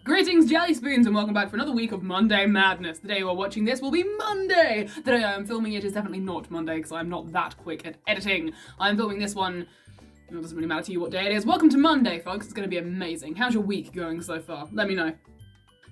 Greetings, Jelly Spoons, and welcome back for another week of Monday Madness. The day you are watching this will be Monday. The day I am filming it is definitely not Monday because I'm not that quick at editing. I'm filming this one, it doesn't really matter to you what day it is. Welcome to Monday, folks. It's going to be amazing. How's your week going so far? Let me know.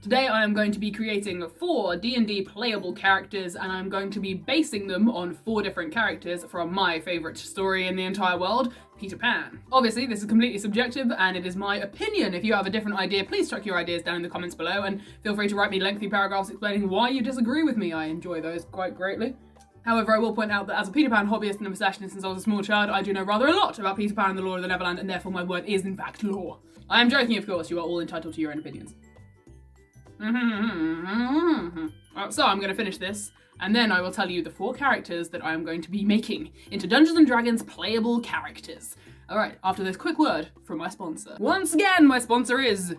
Today I am going to be creating 4 D&D playable characters, and I'm going to be basing them on 4 different characters from my favourite story in the entire world, Peter Pan. Obviously, this is completely subjective, and it is my opinion. If you have a different idea, please chuck your ideas down in the comments below, and feel free to write me lengthy paragraphs explaining why you disagree with me. I enjoy those quite greatly. However, I will point out that as a Peter Pan hobbyist and obsessionist since I was a small child, I do know rather a lot about Peter Pan and the lore of the Neverland, and therefore my word is in fact law. I am joking, of course. You are all entitled to your own opinions. So I'm going to finish this, and then I will tell you the 4 characters that I am going to be making into Dungeons & Dragons playable characters. Alright, after this quick word from my sponsor. Once again, my sponsor is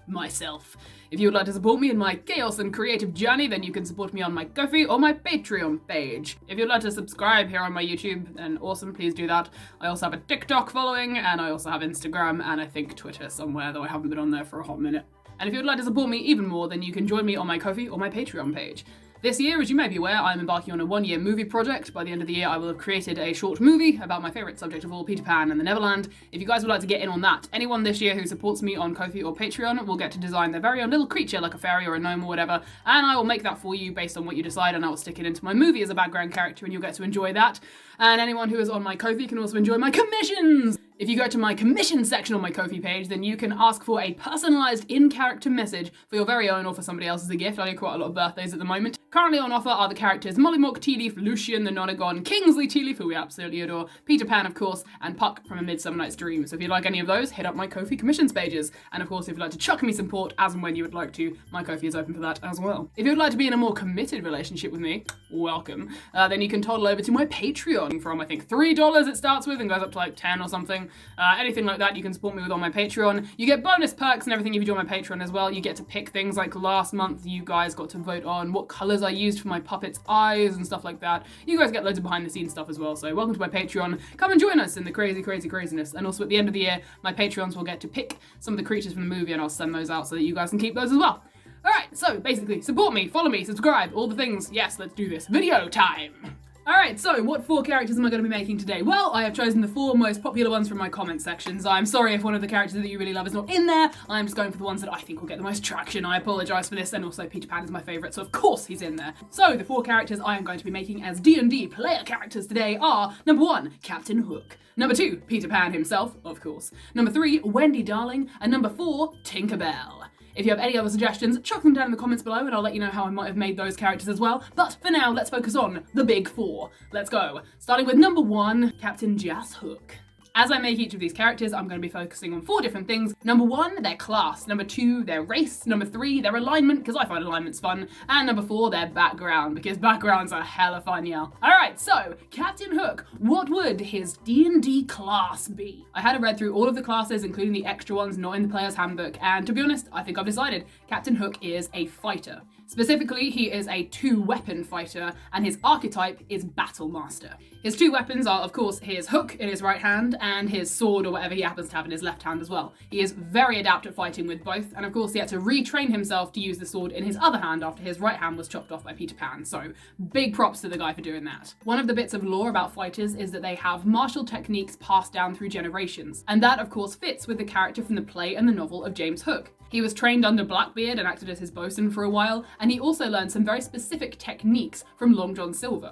myself. If you would like to support me in my chaos and creative journey, then you can support me on my Ko-fi or my Patreon page. If you'd like to subscribe here on my YouTube, then awesome, please do that. I also have a TikTok following, and I also have Instagram, and I think Twitter somewhere, though I haven't been on there for a hot minute. And if you'd like to support me even more, then you can join me on my Ko-fi or my Patreon page. This year, as you may be aware, I'm embarking on a 1-year movie project. By the end of the year, I will have created a short movie about my favourite subject of all, Peter Pan and the Neverland. If you guys would like to get in on that, anyone this year who supports me on Ko-fi or Patreon will get to design their very own little creature, like a fairy or a gnome or whatever, and I will make that for you based on what you decide, and I will stick it into my movie as a background character, and you'll get to enjoy that. And anyone who is on my Ko-fi can also enjoy my commissions! If you go to my commission section on my Ko-fi page, then you can ask for a personalised in-character message for your very own or for somebody else as a gift. I get quite a lot of birthdays at the moment. Currently on offer are the characters Mollymauk, Tea Leaf, Lucien, the Nonagon, Kingsley, Tea Leaf, who we absolutely adore, Peter Pan, of course, and Puck from A Midsummer Night's Dream. So if you'd like any of those, hit up my Ko-fi commissions pages. And of course, if you'd like to chuck me support as and when you would like to, my Ko-fi is open for that as well. If you'd like to be in a more committed relationship with me, welcome. Then you can toddle over to my Patreon from, I think, $3 it starts with and goes up to like 10 or something. Anything like that you can support me with on my Patreon. You get bonus perks and everything if you join my Patreon as well. You get to pick things like last month you guys got to vote on what colours I used for my puppet's eyes and stuff like that. You guys get loads of behind the scenes stuff as well, so welcome to my Patreon. Come and join us in the craziness. And also at the end of the year, my Patreons will get to pick some of the creatures from the movie and I'll send those out so that you guys can keep those as well. Alright, so basically, support me, follow me, subscribe, all the things. Yes, let's do this. Video time! Alright, so what 4 characters am I going to be making today? Well, I have chosen the 4 most popular ones from my comment sections. I'm sorry if one of the characters that you really love is not in there. I'm just going for the ones that I think will get the most traction. I apologise for this, and also Peter Pan is my favourite, so of course he's in there. So, the 4 characters I am going to be making as D&D player characters today are, number 1, Captain Hook. Number 2, Peter Pan himself, of course. Number 3, Wendy Darling. And number 4, Tinkerbell. If you have any other suggestions, chuck them down in the comments below and I'll let you know how I might have made those characters as well. But for now, let's focus on the big 4. Let's go. Starting with number 1, Captain Jas Hook. As I make each of these characters, I'm going to be focusing on 4 different things. Number 1, their class. Number 2, their race. Number 3, their alignment, because I find alignments fun. And number 4, their background, because backgrounds are hella fun, y'all. Alright, so, Captain Hook, what would his D&D class be? I had a read through all of the classes, including the extra ones not in the player's handbook, and to be honest, I think I've decided. Captain Hook is a fighter. Specifically, he is a 2-weapon fighter, and his archetype is Battle Master. His 2 weapons are, of course, his hook in his right hand and his sword or whatever he happens to have in his left hand as well. He is very adept at fighting with both, and of course he had to retrain himself to use the sword in his other hand after his right hand was chopped off by Peter Pan, so big props to the guy for doing that. One of the bits of lore about fighters is that they have martial techniques passed down through generations, and that of course fits with the character from the play and the novel of James Hook. He was trained under Blackbeard and acted as his bosun for a while, and he also learned some very specific techniques from Long John Silver.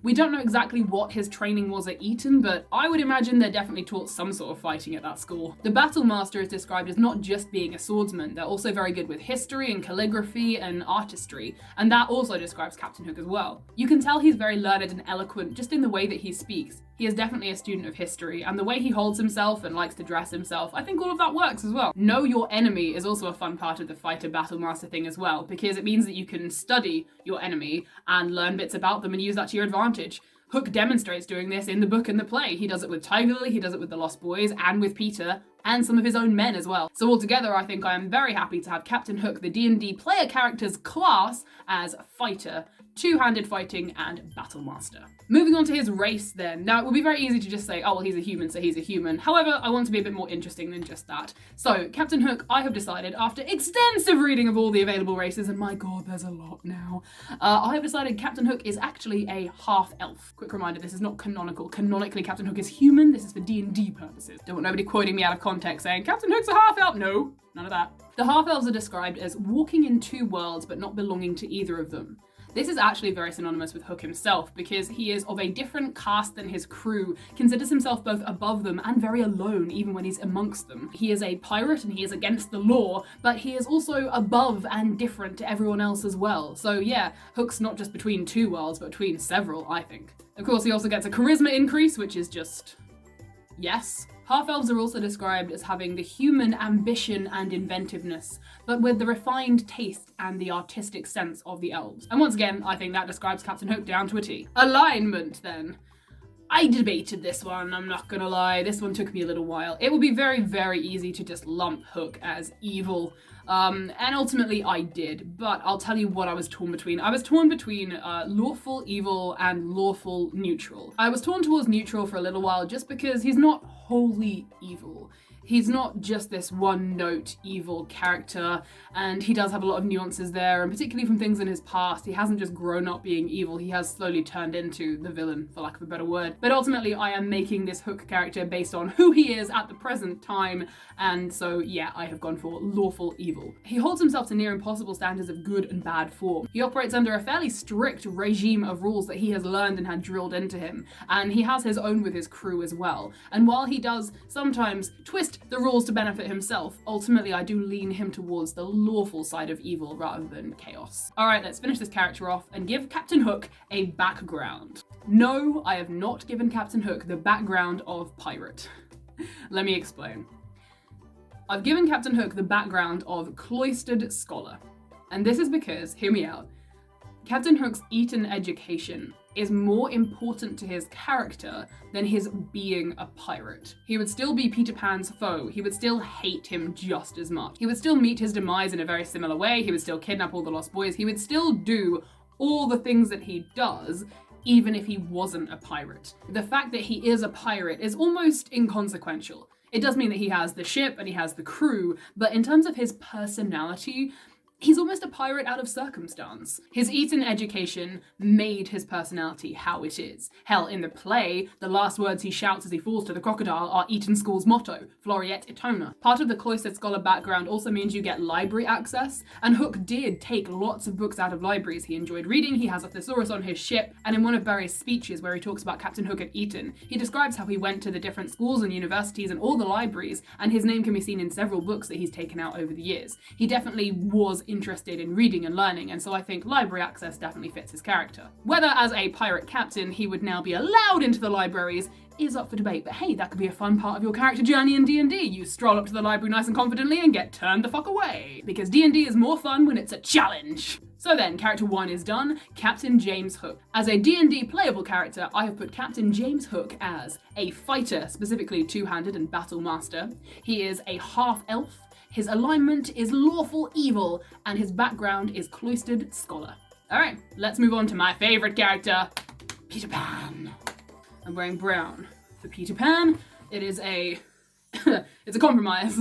We don't know exactly what his training was at Eton, but I would imagine they're definitely taught some sort of fighting at that school. The Battle Master is described as not just being a swordsman, they're also very good with history and calligraphy and artistry, and that also describes Captain Hook as well. You can tell he's very learned and eloquent just in the way that he speaks. He is definitely a student of history, and the way he holds himself and likes to dress himself, I think all of that works as well. Know your enemy is also a fun part of the fighter battle master thing as well, because it means that you can study your enemy and learn bits about them and use that to your advantage. Hook demonstrates doing this in the book and the play. He does it with Tiger Lily, he does it with the Lost Boys, and with Peter, and some of his own men as well. So altogether, I think I am very happy to have Captain Hook, the D&D player character's class, as fighter, two-handed fighting, and battle master. Moving on to his race then. Now, it would be very easy to just say, oh, well, he's a human, so he's a human. However, I want to be a bit more interesting than just that. So, Captain Hook, I have decided, after extensive reading of all the available races, and my god, there's a lot now, I have decided Captain Hook is actually a half-elf. Quick reminder, this is not canonical. Canonically, Captain Hook is human. This is for D&D purposes. Don't want nobody quoting me out of context saying, Captain Hook's a half-elf. No, none of that. The half-elves are described as walking in two worlds, but not belonging to either of them. This is actually very synonymous with Hook himself, because he is of a different caste than his crew, considers himself both above them and very alone even when he's amongst them. He is a pirate and he is against the law, but he is also above and different to everyone else as well. So yeah, Hook's not just between two worlds, but between several, I think. Of course, he also gets a charisma increase, which is just... yes. Half-elves are also described as having the human ambition and inventiveness, but with the refined taste and the artistic sense of the elves. And once again, I think that describes Captain Hook down to a T. Alignment, then. I debated this one, I'm not gonna lie. This one took me a little while. It would be very, very easy to just lump Hook as evil. And ultimately I did, but I'll tell you what I was torn between. I was torn between lawful evil and lawful neutral. I was torn towards neutral for a little while just because he's not wholly evil. He's not just this one-note evil character, and he does have a lot of nuances there, and particularly from things in his past, he hasn't just grown up being evil, he has slowly turned into the villain, for lack of a better word. But ultimately, I am making this Hook character based on who he is at the present time, and so yeah, I have gone for lawful evil. He holds himself to near impossible standards of good and bad form. He operates under a fairly strict regime of rules that he has learned and had drilled into him, and he has his own with his crew as well. And while he does sometimes twist the rules to benefit himself, ultimately I do lean him towards the lawful side of evil rather than chaos. Alright, let's finish this character off and give Captain Hook a background. No, I have not given Captain Hook the background of pirate. Let me explain. I've given Captain Hook the background of cloistered scholar. And this is because, hear me out, Captain Hook's Eton education is more important to his character than his being a pirate. He would still be Peter Pan's foe. He would still hate him just as much. He would still meet his demise in a very similar way. He would still kidnap all the lost boys. He would still do all the things that he does, even if he wasn't a pirate. The fact that he is a pirate is almost inconsequential. It does mean that he has the ship and he has the crew, but in terms of his personality, he's almost a pirate out of circumstance. His Eton education made his personality how it is. Hell, in the play, the last words he shouts as he falls to the crocodile are Eton School's motto, Floriet Etona. Part of the cloistered scholar background also means you get library access, and Hook did take lots of books out of libraries. He enjoyed reading, he has a thesaurus on his ship, and in one of Barry's speeches where he talks about Captain Hook at Eton, he describes how he went to the different schools and universities and all the libraries, and his name can be seen in several books that he's taken out over the years. He definitely was interested in reading and learning, and so I think library access definitely fits his character. Whether as a pirate captain he would now be allowed into the libraries is up for debate, but hey, that could be a fun part of your character journey in D&D. You stroll up to the library nice and confidently and get turned the fuck away. Because D&D is more fun when it's a challenge. So then, character 1 is done, Captain James Hook. As a D&D playable character, I have put Captain James Hook as a fighter, specifically two-handed and battle master. He is a half-elf. His alignment is lawful evil, and his background is cloistered scholar. Alright, let's move on to my favourite character, Peter Pan. I'm wearing brown for Peter Pan. It is a... it's a compromise.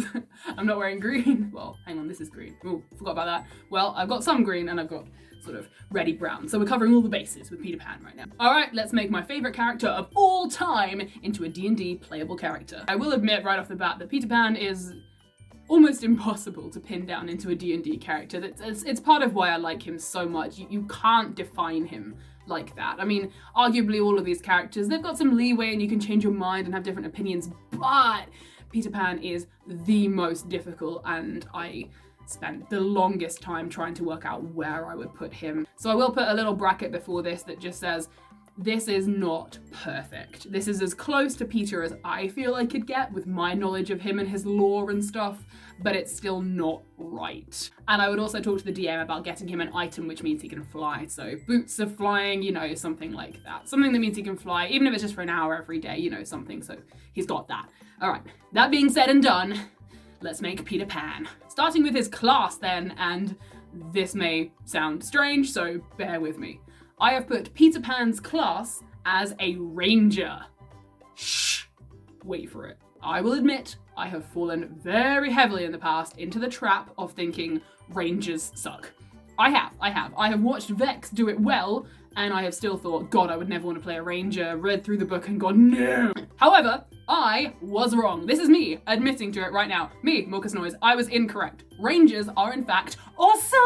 I'm not wearing green. Well, hang on, this is green. Oh, forgot about that. Well, I've got some green and I've got sort of reddy brown. So we're covering all the bases with Peter Pan right now. Alright, let's make my favourite character of all time into a D&D playable character. I will admit right off the bat that Peter Pan is almost impossible to pin down into a D&D character. It's part of why I like him so much. You can't define him like that. I mean, arguably all of these characters, they've got some leeway and you can change your mind and have different opinions, but Peter Pan is the most difficult, and I spent the longest time trying to work out where I would put him. So I will put a little bracket before this that just says, this is not perfect. This is as close to Peter as I feel I could get with my knowledge of him and his lore and stuff, but it's still not right. And I would also talk to the DM about getting him an item which means he can fly. So boots of flying, you know, something like that. Something that means he can fly, even if it's just for an hour every day, you know, something. So he's got that. All right, that being said and done, let's make Peter Pan. Starting with his class then, and this may sound strange, so bear with me. I have put Peter Pan's class as a ranger. Shh, wait for it. I will admit, I have fallen very heavily in the past into the trap of thinking rangers suck. I have watched Vex do it well, and I have still thought, God, I would never want to play a ranger, read through the book and gone, no. However, I was wrong. This is me admitting to it right now. Me, Maucus Noise, I was incorrect. Rangers are in fact awesome!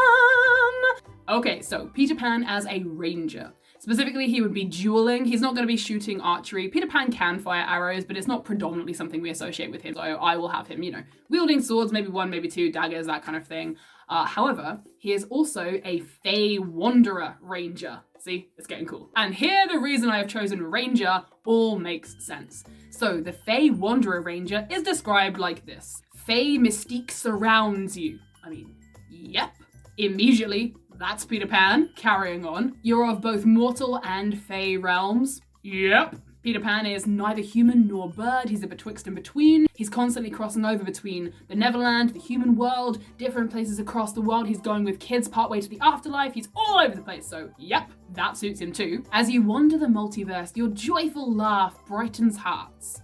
Okay, so Peter Pan as a ranger. Specifically, he would be dueling. He's not going to be shooting archery. Peter Pan can fire arrows, but it's not predominantly something we associate with him. So I will have him, you know, wielding swords, maybe one, maybe two, daggers, that kind of thing. However, he is also a Fey Wanderer Ranger. See, it's getting cool. And here the reason I have chosen Ranger all makes sense. So the Fey Wanderer Ranger is described like this. Fey mystique surrounds you. I mean, yep. Immediately, that's Peter Pan, carrying on. You're of both mortal and Fey realms. Yep. Peter Pan is neither human nor bird, he's a betwixt and between. He's constantly crossing over between the Neverland, the human world, different places across the world. He's going with kids partway to the afterlife. He's all over the place, so yep, that suits him too. As you wander the multiverse, your joyful laugh brightens hearts.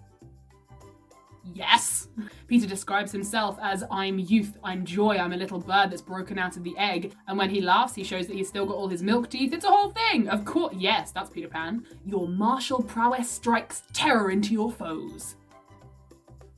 Yes! Peter describes himself as, I'm youth, I'm joy, I'm a little bird that's broken out of the egg. And when he laughs, he shows that he's still got all his milk teeth. It's a whole thing! Of course, yes, that's Peter Pan. Your martial prowess strikes terror into your foes.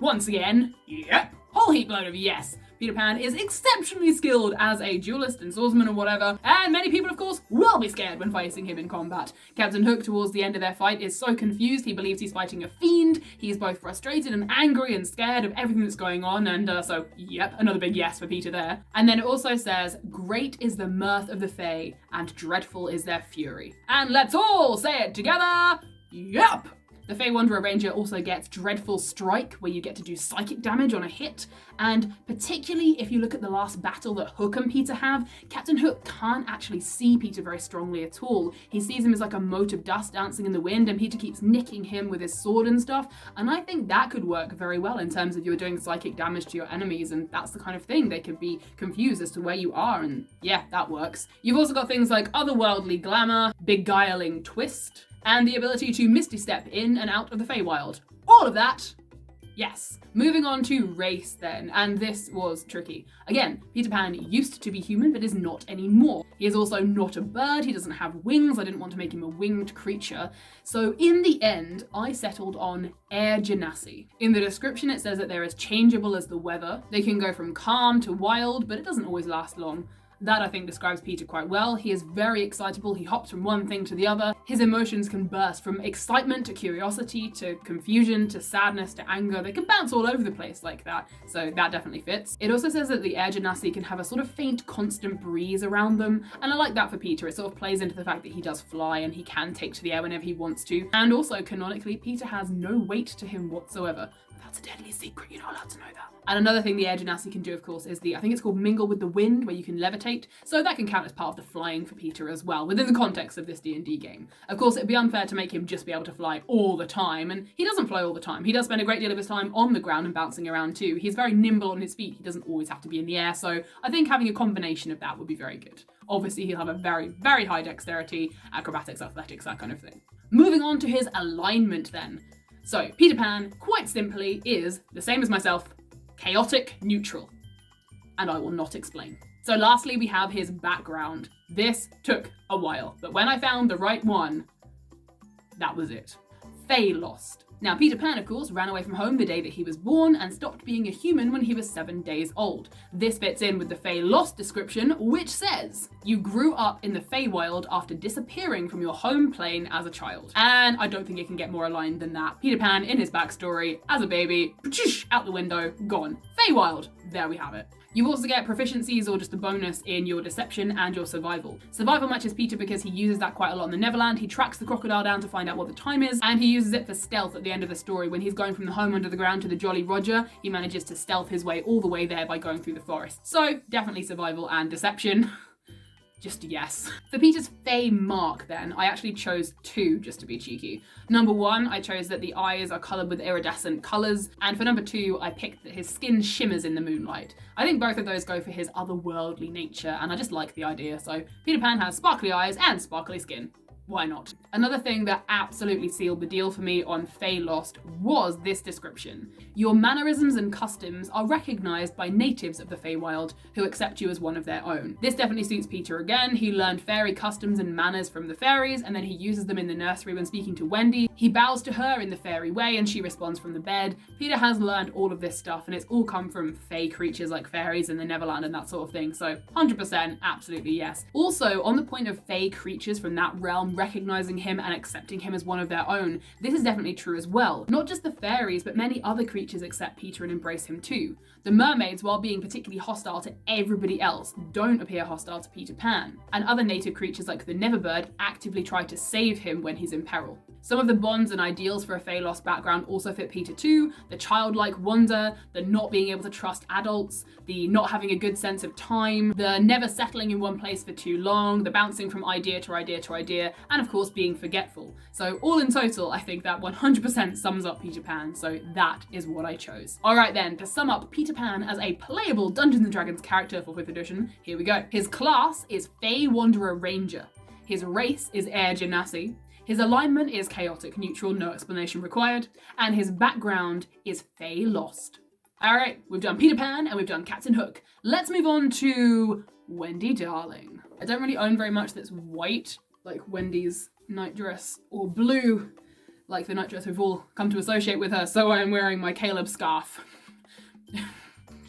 Once again, yep, whole heap load of yes. Peter Pan is exceptionally skilled as a duelist and swordsman or whatever, and many people, of course, will be scared when facing him in combat. Captain Hook, towards the end of their fight, is so confused he believes he's fighting a fiend. He's both frustrated and angry and scared of everything that's going on, and so, yep, another big yes for Peter there. And then it also says, great is the mirth of the Fae, and dreadful is their fury. And let's all say it together, yep! The Fey Wanderer Ranger also gets Dreadful Strike, where you get to do psychic damage on a hit, and particularly if you look at the last battle that Hook and Peter have, Captain Hook can't actually see Peter very strongly at all. He sees him as like a mote of dust dancing in the wind, and Peter keeps nicking him with his sword and stuff, and I think that could work very well in terms of you're doing psychic damage to your enemies, and that's the kind of thing. They could be confused as to where you are, and yeah, that works. You've also got things like Otherworldly Glamour, Beguiling Twist, and the ability to Misty Step in and out of the Feywild. All of that, yes. Moving on to race then, and this was tricky. Again, Peter Pan used to be human, but is not anymore. He is also not a bird, he doesn't have wings, I didn't want to make him a winged creature. So in the end, I settled on Air Genasi. In the description it says that they're as changeable as the weather. They can go from calm to wild, but it doesn't always last long. That, I think, describes Peter quite well. He is very excitable, he hops from one thing to the other. His emotions can burst from excitement to curiosity to confusion to sadness to anger. They can bounce all over the place like that, so that definitely fits. It also says that the Air Genasi can have a sort of faint, constant breeze around them, and I like that for Peter. It sort of plays into the fact that he does fly and he can take to the air whenever he wants to. And also, canonically, Peter has no weight to him whatsoever. That's a deadly secret, you're not allowed to know that. And another thing the Air Genasi can do, of course, is I think it's called Mingle with the Wind, where you can levitate. So that can count as part of the flying for Peter as well, within the context of this D&D game. Of course, it'd be unfair to make him just be able to fly all the time, and he doesn't fly all the time. He does spend a great deal of his time on the ground and bouncing around too. He's very nimble on his feet. He doesn't always have to be in the air, so I think having a combination of that would be very good. Obviously, he'll have a very, very high dexterity, acrobatics, athletics, that kind of thing. Moving on to his alignment then. So, Peter Pan, quite simply, is, the same as myself, chaotic neutral. And I will not explain. So lastly, we have his background. This took a while, but when I found the right one, that was it. Fey Lost. Now, Peter Pan, of course, ran away from home the day that he was born and stopped being a human when he was 7 days old. This fits in with the Fey Lost description, which says, you grew up in the Feywild after disappearing from your home plane as a child. And I don't think it can get more aligned than that. Peter Pan, in his backstory, as a baby, out the window, gone. Feywild, there we have it. You also get proficiencies or just a bonus in your deception and your survival. Survival matches Peter because he uses that quite a lot in the Neverland. He tracks the crocodile down to find out what the time is, and he uses it for stealth at the end of the story. When he's going from the home under the ground to the Jolly Roger, he manages to stealth his way all the way there by going through the forest. So definitely survival and deception. Just a yes. For Peter's Fey mark then, I actually chose 2 just to be cheeky. Number 1, I chose that the eyes are coloured with iridescent colours, and for number 2, I picked that his skin shimmers in the moonlight. I think both of those go for his otherworldly nature, and I just like the idea, so Peter Pan has sparkly eyes and sparkly skin. Why not? Another thing that absolutely sealed the deal for me on Fey Lost was this description. Your mannerisms and customs are recognised by natives of the Feywild who accept you as one of their own. This definitely suits Peter again. He learned fairy customs and manners from the fairies, and then he uses them in the nursery when speaking to Wendy. He bows to her in the fairy way and she responds from the bed. Peter has learned all of this stuff, and it's all come from Fey creatures like fairies in the Neverland and that sort of thing, so 100% absolutely yes. Also, on the point of Fey creatures from that realm recognising him and accepting him as one of their own, this is definitely true as well. Not just the fairies, but many other creatures accept Peter and embrace him too. The mermaids, while being particularly hostile to everybody else, don't appear hostile to Peter Pan. And other native creatures like the Neverbird actively try to save him when he's in peril. Some of the bonds and ideals for a Fey Lost background also fit Peter too. The childlike wonder, the not being able to trust adults, the not having a good sense of time, the never settling in one place for too long, the bouncing from idea to idea to idea, and of course being forgetful. So all in total, I think that 100% sums up Peter Pan, so that is what I chose. Alright then, to sum up Peter Pan as a playable Dungeons & Dragons character for 5th edition, here we go. His class is Fey Wanderer Ranger. His race is Air Genasi. His alignment is chaotic neutral, no explanation required, and his background is Fey Lost. Alright, we've done Peter Pan and we've done Captain Hook. Let's move on to Wendy Darling. I don't really own very much that's white, like Wendy's nightdress, or blue, like the nightdress we've all come to associate with her, so I'm wearing my Caleb scarf.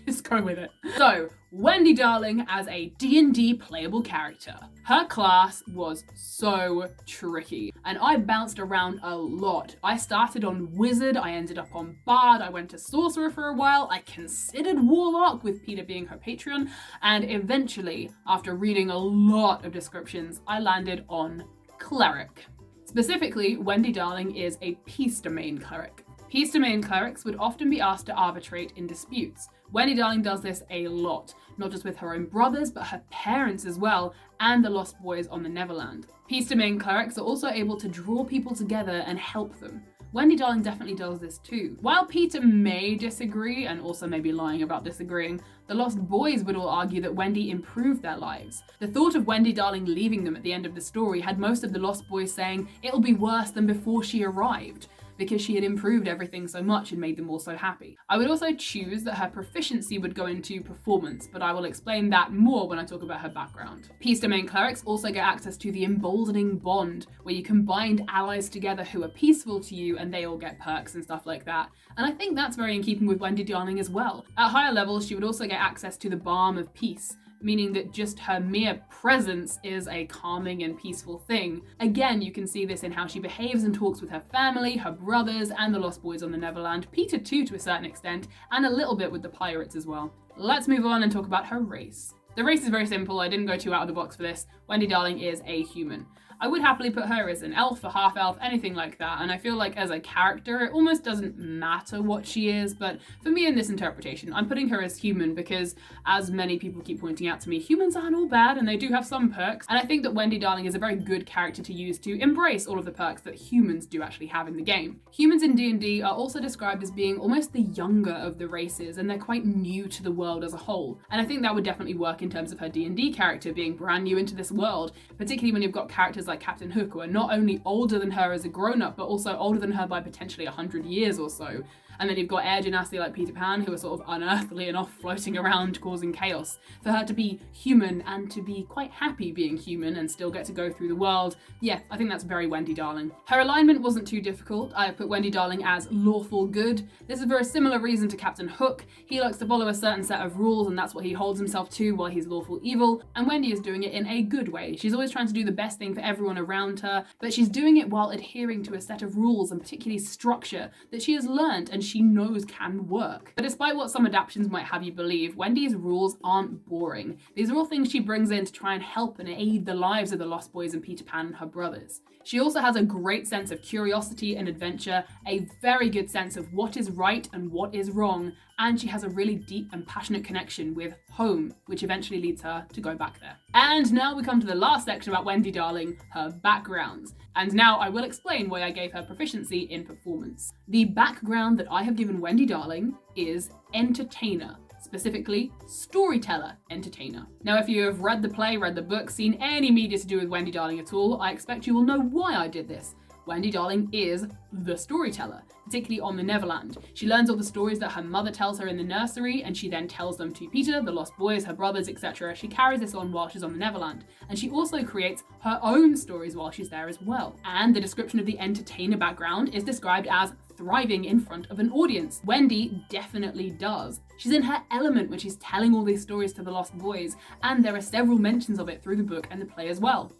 Just go with it. So, Wendy Darling as a D&D playable character. Her class was so tricky, and I bounced around a lot. I started on Wizard, I ended up on Bard, I went to Sorcerer for a while, I considered Warlock with Peter being her patron, and eventually, after reading a lot of descriptions, I landed on Cleric. Specifically, Wendy Darling is a Peace Domain Cleric. Peace Domain Clerics would often be asked to arbitrate in disputes. Wendy Darling does this a lot, not just with her own brothers, but her parents as well, and the Lost Boys on the Neverland. Peace Domain Clerics are also able to draw people together and help them. Wendy Darling definitely does this too. While Peter may disagree, and also may be lying about disagreeing, the Lost Boys would all argue that Wendy improved their lives. The thought of Wendy Darling leaving them at the end of the story had most of the Lost Boys saying it'll be worse than before she arrived, because she had improved everything so much and made them all so happy. I would also choose that her proficiency would go into performance, but I will explain that more when I talk about her background. Peace Domain Clerics also get access to the Emboldening Bond, where you can bind allies together who are peaceful to you and they all get perks and stuff like that. And I think that's very in keeping with Wendy Darling as well. At higher levels, she would also get access to the Balm of Peace, meaning that just her mere presence is a calming and peaceful thing. Again, you can see this in how she behaves and talks with her family, her brothers, and the Lost Boys on the Neverland, Peter too to a certain extent, and a little bit with the pirates as well. Let's move on and talk about her race. The race is very simple, I didn't go too out of the box for this. Wendy Darling is a human. I would happily put her as an elf, a half-elf, anything like that, and I feel like as a character, it almost doesn't matter what she is, but for me in this interpretation, I'm putting her as human because, as many people keep pointing out to me, humans aren't all bad and they do have some perks, and I think that Wendy Darling is a very good character to use to embrace all of the perks that humans do actually have in the game. Humans in D&D are also described as being almost the younger of the races, and they're quite new to the world as a whole, and I think that would definitely work in terms of her D&D character being brand new into this world, particularly when you've got characters like Captain Hook, who are not only older than her as a grown-up, but also older than her by potentially 100 years or so. And then you've got Air Genasi like Peter Pan, who are sort of unearthly and off floating around causing chaos. For her to be human and to be quite happy being human and still get to go through the world, yeah, I think that's very Wendy Darling. Her alignment wasn't too difficult. I have put Wendy Darling as lawful good. This is for a similar reason to Captain Hook. He likes to follow a certain set of rules and that's what he holds himself to while he's lawful evil, and Wendy is doing it in a good way. She's always trying to do the best thing for everyone around her, but she's doing it while adhering to a set of rules and particularly structure that she has learned and she knows can work. But despite what some adaptations might have you believe, Wendy's rules aren't boring. These are all things she brings in to try and help and aid the lives of the Lost Boys and Peter Pan and her brothers. She also has a great sense of curiosity and adventure, a very good sense of what is right and what is wrong, and she has a really deep and passionate connection with home, which eventually leads her to go back there. And now we come to the last section about Wendy Darling, her backgrounds. And now I will explain why I gave her proficiency in performance. The background that I have given Wendy Darling is entertainer. Specifically, storyteller, entertainer. Now, if you have read the play, read the book, seen any media to do with Wendy Darling at all, I expect you will know why I did this. Wendy Darling is the storyteller, particularly on the Neverland. She learns all the stories that her mother tells her in the nursery, and she then tells them to Peter, the Lost Boys, her brothers, etc. She carries this on while she's on the Neverland. And she also creates her own stories while she's there as well. And the description of the entertainer background is described as thriving in front of an audience. Wendy definitely does. She's in her element when she's telling all these stories to the Lost Boys, and there are several mentions of it through the book and the play as well.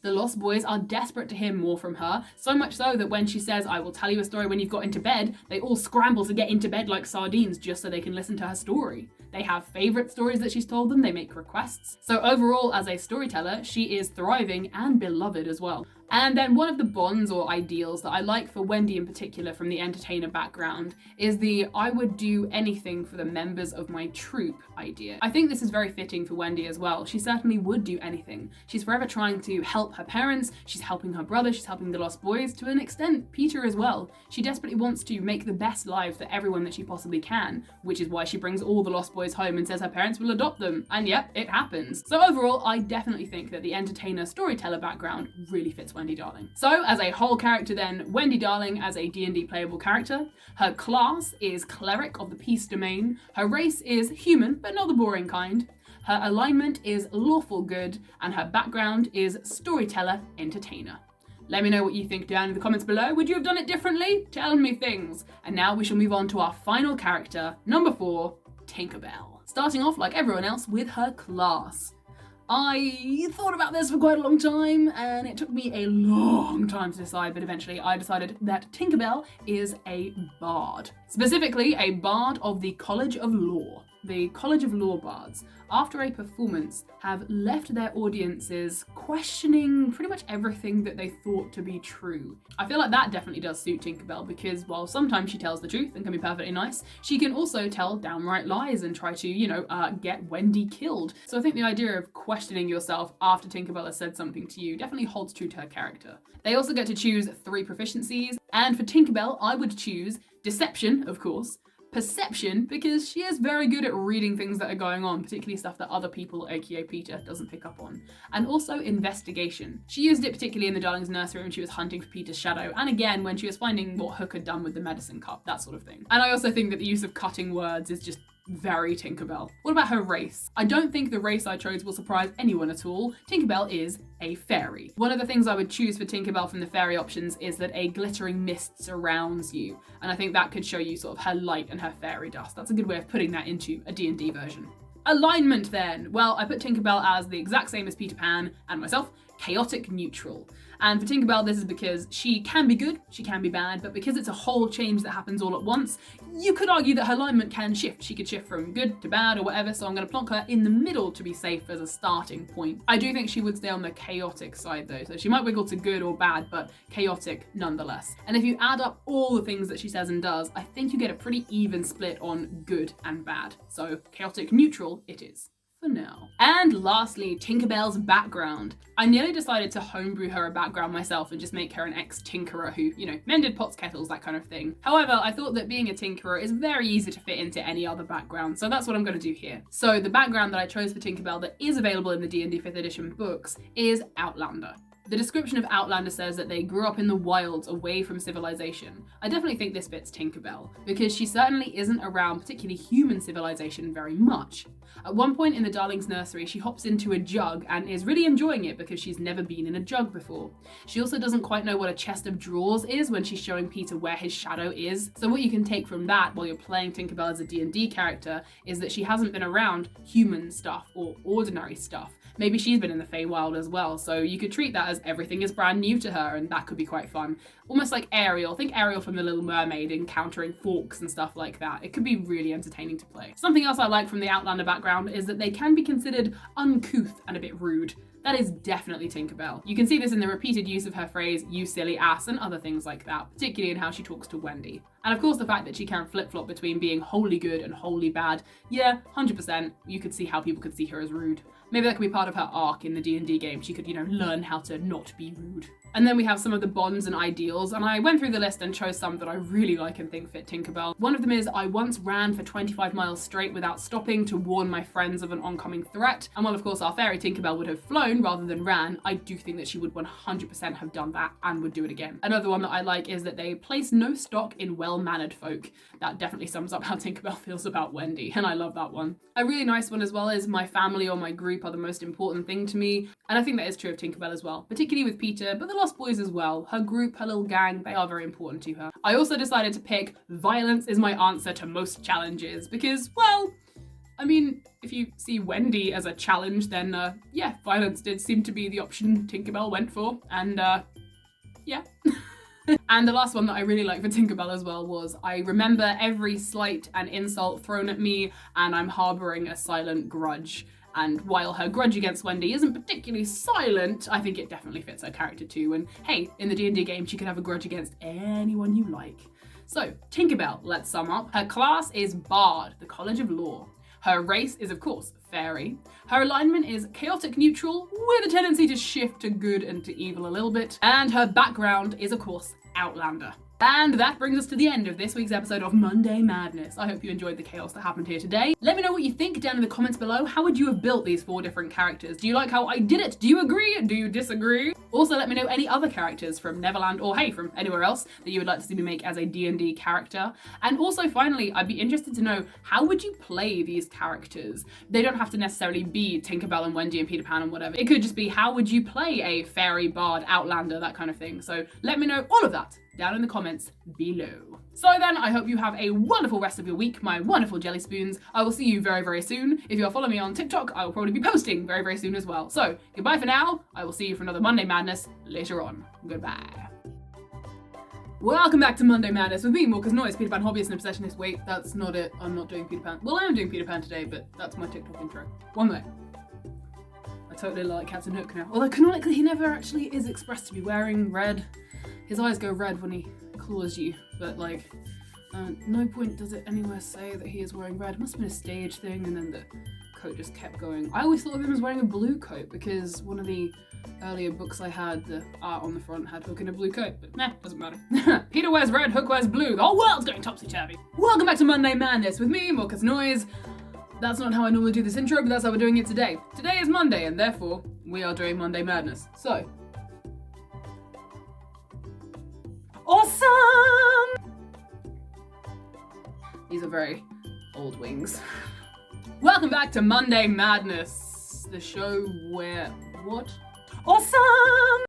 The Lost Boys are desperate to hear more from her, so much so that when she says, "I will tell you a story when you've got into bed," they all scramble to get into bed like sardines just so they can listen to her story. They have favourite stories that she's told them, they make requests. So overall, as a storyteller, she is thriving and beloved as well. And then one of the bonds or ideals that I like for Wendy in particular from the entertainer background is the "I would do anything for the members of my troupe" idea. I think this is very fitting for Wendy as well. She certainly would do anything. She's forever trying to help her parents, she's helping her brother, she's helping the Lost Boys, to an extent Peter as well. She desperately wants to make the best life for everyone that she possibly can, which is why she brings all the Lost Boys home and says her parents will adopt them. And yep, it happens. So overall, I definitely think that the entertainer storyteller background really fits Wendy Darling. So as a whole character then, Wendy Darling as a D&D playable character. Her class is Cleric of the Peace Domain. Her race is human, but not the boring kind. Her alignment is lawful good, and her background is storyteller entertainer. Let me know what you think down in the comments below. Would you have done it differently? Tell me things. And now we shall move on to our final character, number 4, Tinkerbell. Starting off like everyone else with her class. I thought about this for quite a long time, and it took me a long time to decide, but eventually I decided that Tinkerbell is a bard. Specifically, a bard of the College of Law. The College of Law bards, after a performance, have left their audiences questioning pretty much everything that they thought to be true. I feel like that definitely does suit Tinkerbell, because while sometimes she tells the truth and can be perfectly nice, she can also tell downright lies and try to, get Wendy killed. So I think the idea of questioning yourself after Tinkerbell has said something to you definitely holds true to her character. They also get to choose 3 proficiencies, and for Tinkerbell, I would choose Deception, of course, Perception, because she is very good at reading things that are going on, particularly stuff that other people, aka Peter, doesn't pick up on. And also Investigation. She used it particularly in the Darling's nursery when she was hunting for Peter's shadow, and again when she was finding what Hook had done with the medicine cup, that sort of thing. And I also think that the use of cutting words is just very Tinkerbell. What about her race? I don't think the race I chose will surprise anyone at all. Tinkerbell is a fairy. One of the things I would choose for Tinkerbell from the fairy options is that a glittering mist surrounds you, and I think that could show you sort of her light and her fairy dust. That's a good way of putting that into a D&D version. Alignment then. Well, I put Tinkerbell as the exact same as Peter Pan and myself, chaotic neutral. And for Tinkerbell, this is because she can be good, she can be bad, but because it's a whole change that happens all at once, you could argue that her alignment can shift. She could shift from good to bad or whatever, so I'm going to plonk her in the middle to be safe as a starting point. I do think she would stay on the chaotic side though, so she might wiggle to good or bad, but chaotic nonetheless. And if you add up all the things that she says and does, I think you get a pretty even split on good and bad. So chaotic neutral it is. For now. And lastly, Tinkerbell's background. I nearly decided to homebrew her a background myself and just make her an ex-tinkerer who, mended pots, kettles, that kind of thing. However, I thought that being a tinkerer is very easy to fit into any other background, so that's what I'm going to do here. So the background that I chose for Tinkerbell that is available in the D&D 5th edition books is Outlander. The description of Outlander says that they grew up in the wilds away from civilization. I definitely think this fits Tinkerbell, because she certainly isn't around particularly human civilization very much. At one point in the Darling's nursery, she hops into a jug and is really enjoying it because she's never been in a jug before. She also doesn't quite know what a chest of drawers is when she's showing Peter where his shadow is. So what you can take from that while you're playing Tinkerbell as a D&D character is that she hasn't been around human stuff or ordinary stuff. Maybe she's been in the Feywild as well, so you could treat that as because everything is brand new to her, and that could be quite fun. Almost like Ariel. Think Ariel from The Little Mermaid encountering forks and stuff like that. It could be really entertaining to play. Something else I like from the Outlander background is that they can be considered uncouth and a bit rude. That is definitely Tinkerbell. You can see this in the repeated use of her phrase, "you silly ass," and other things like that, particularly in how she talks to Wendy. And of course the fact that she can flip-flop between being wholly good and wholly bad. Yeah, 100%, you could see how people could see her as rude. Maybe that could be part of her arc in the D&D game. She could, learn how to not be rude. And then we have some of the bonds and ideals, and I went through the list and chose some that I really like and think fit Tinkerbell. One of them is, I once ran for 25 miles straight without stopping to warn my friends of an oncoming threat. And while of course our fairy Tinkerbell would have flown rather than ran, I do think that she would 100% have done that and would do it again. Another one that I like is that they place no stock in well-mannered folk. That definitely sums up how Tinkerbell feels about Wendy, and I love that one. A really nice one as well is, my family or my group are the most important thing to me. And I think that is true of Tinkerbell as well, particularly with Peter, but the Lost Boys as well. Her group, her little gang, they are very important to her. I also decided to pick violence is my answer to most challenges because, well, I mean, if you see Wendy as a challenge, then yeah, violence did seem to be the option Tinkerbell went for, and yeah. And the last one that I really like for Tinkerbell as well was, I remember every slight and insult thrown at me, and I'm harboring a silent grudge. And while her grudge against Wendy isn't particularly silent, I think it definitely fits her character too. And hey, in the D&D game, she could have a grudge against anyone you like. So, Tinkerbell, let's sum up. Her class is Bard, the College of Law. Her race is, of course, Fairy. Her alignment is chaotic neutral, with a tendency to shift to good and to evil a little bit. And her background is, of course, Outlander. And that brings us to the end of this week's episode of Monday Madness. I hope you enjoyed the chaos that happened here today. Let me know what you think down in the comments below. How would you have built these 4 different characters? Do you like how I did it? Do you agree? Do you disagree? Also, let me know any other characters from Neverland, or hey, from anywhere else that you would like to see me make as a D&D character. And also, finally, I'd be interested to know, how would you play these characters? They don't have to necessarily be Tinkerbell and Wendy and Peter Pan and whatever. It could just be, how would you play a fairy, bard, outlander, that kind of thing. So let me know all of that down in the comments below. So then, I hope you have a wonderful rest of your week, my wonderful jelly spoons. I will see you very, very soon. If you're following me on TikTok, I will probably be posting very, very soon as well. So, goodbye for now. I will see you for another Monday Madness later on. Goodbye. Welcome back to Monday Madness with me, Morca's Noise, Peter Pan hobbyist and obsessionist. Wait, that's not it. I'm not doing Peter Pan. Well, I am doing Peter Pan today, but that's my TikTok intro. One minute. I totally like Captain Hook now. Although canonically, he never actually is expressed to be wearing red. His eyes go red when he claws you, but like, no point does it anywhere say that he is wearing red. It must have been a stage thing, and then the coat just kept going. I always thought of him as wearing a blue coat because one of the earlier books I had, the art on the front had Hook in a blue coat, but meh, doesn't matter. Peter wears red, Hook wears blue. The whole world's going topsy-turvy. Welcome back to Monday Madness with me, Morca's Noise. That's not how I normally do this intro, but that's how we're doing it today. Today is Monday, and therefore, we are doing Monday Madness. So, awesome! These are very old wings. Welcome back to Monday Madness, the show where, what? Awesome!